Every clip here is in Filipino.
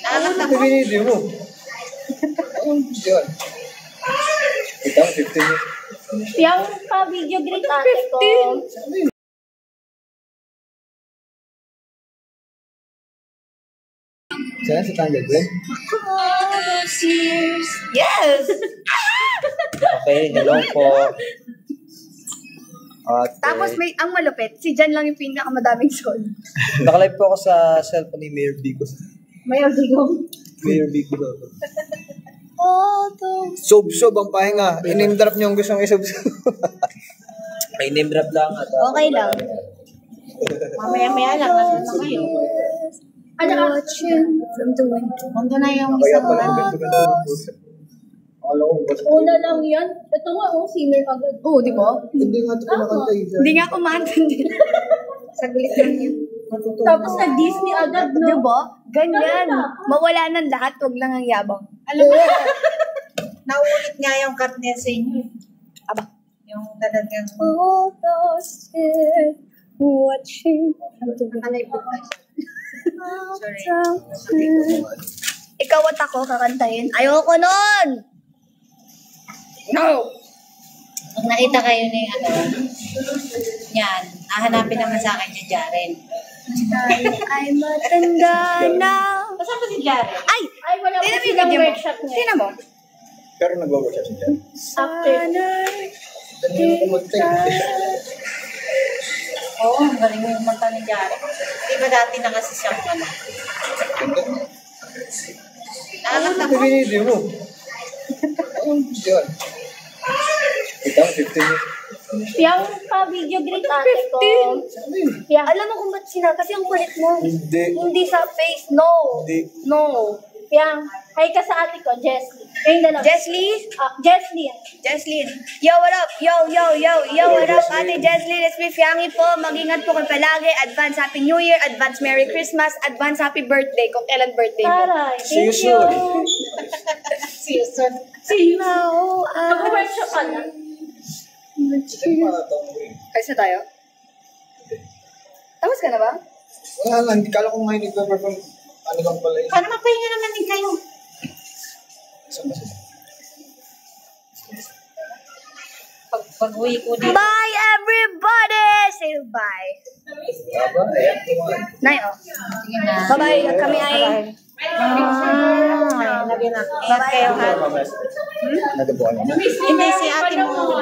Ano ito binidyo mo? Anong video? Ito, 15 minutes. Yung pa-video greet ate ko. Saan si Tanggol, Glenn? Yes! Okay, hello po. Okay. Tapos may, ang malupit, si Jan lang yung pinakamadaming sol. Nakalive po ako sa cellphone ni Mayor Vico. May audio. Mayor Vico daw. Oh, Sob-sob ang pahinga. I-name drop niyo ang gusto ng isob-sob. Ay, name drop lang. At, okay lang. Mamaya-maya lang, nasa na kayo. Watching from the window. Mundo na yung kaya isang pala, invento ka na ng puso. Alam ko, basta. una lang yan. Ito nga, singer agad. Oo, di ba? Hindi nga ito pinakanta yun. Hindi nga kumantindi. Saglit lang yun. Tapos nag-Disney agad, no? Di ba? Ganyan. Mawala ng lahat, wag lang ang yabang. Alam mo, naulit nga yung cut niya sa inyo. Aba. Yung talagang All those kids watching. nakalipot na siya. Sorry. Ikaw at ako kakantahin. Ayoko nun! No! Pag nakita kayo ni yan, hahanapin naman sa akin si Jaren. Ay matanda na. Saan ba si Jaren? Ay! Ay, wala Tingnan po mo yung silang video mo. workshop niya. Tingnan mo. Pero nag-workshop siya. After. Dali mo kumantay. Oo, ang galing mo yung kumanta ni Jaren. Di ba dati na kasi siyang ano? Ano ito binidyo mo? Anong video? Ito, 15 minutes. Yung pa-video greet ate ko. Yeah. Alam mo kung ba't kasi ang kulit mo. Hindi. Hindi sa face. No. Hindi. No. Yang, hi ka sa ate ko, Jessie. Yung dalawa. Jeslie? Jessie. Jesslyn. Yo, what up? Yo, what up? Ate Jesslyn, it's me, Fiangi po. Mag-ingat po kayo palagi. Advance Happy New Year. Advance Merry Christmas. Advance Happy Birthday kung kailan birthday mo. Taray. See you Thank you. soon. See you soon. See you. No, Mag-workshop ka na. Ayos na tayo? Tapos ka na ba? Wala lang, hindi kala ko ngayon nag-perform. Ano lang pala yun? Paano magpahinga naman din kayo? Saan ba siya? Pag-uwi ko dito. Bye, everybody! Say bye. Aba, ayan po nga. Nay, oh. Sige na. Bye-bye. Kami ay... Lagi na. Ingat kayo ha. Nagabuhan mo. Hindi si ate mo.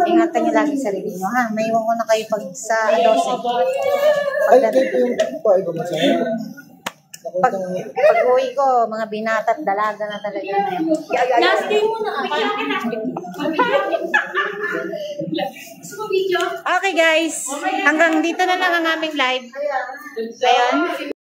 Ingatan niyo lagi sarili mo ha. May iwan ko na kayo pag sa 12. Ay, kayo po yung pa, iba masaya. Pag-uwi ko, mga binata at dalaga na talaga na yun. Last day mo na ako. Okay guys, hanggang dito na lang ang aming live. Ayan.